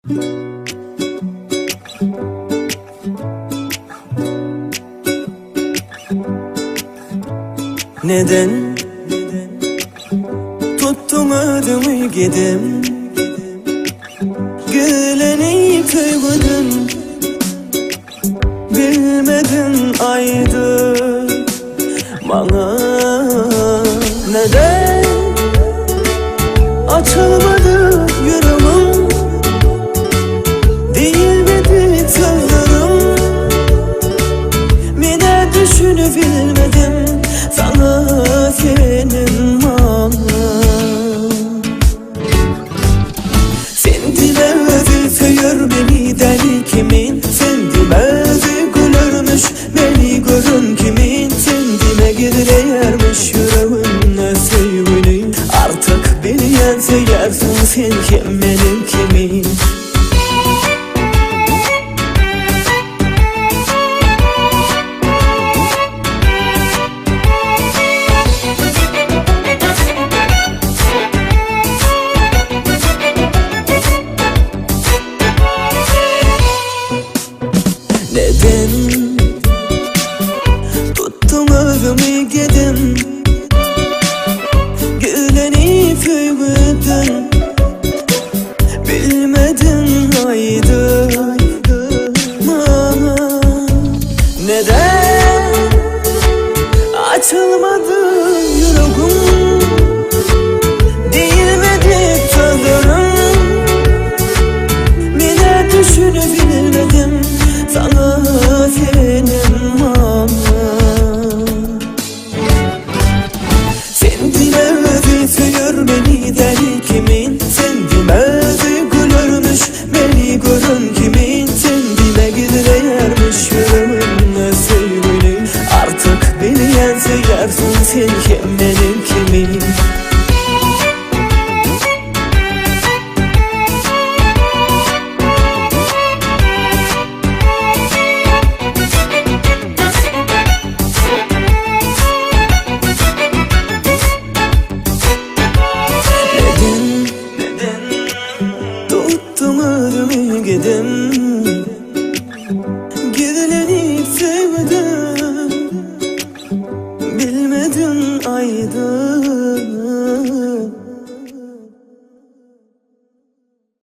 Neden tutturmadın gidim, gülenip duymadın, bilmedin aydı bana. Neden açılmadı yüreğim, değilmedi sözlerim, mine düşünü bilmedim sana senin malın. Sen dilezi söyür beni deli kimin, sen dimezi gülürmüş beni görün kimin, sen dime gidireyermiş yüreğimle sevgili. Artık beni yense yersin sen kim benim kimin. Neden tuttun özümü gidin, gülenip övdün, bilmedin aydı bana. Neden açılmadı yüreğim, değilmedi sözlerim, mine düşünü bilmedim sana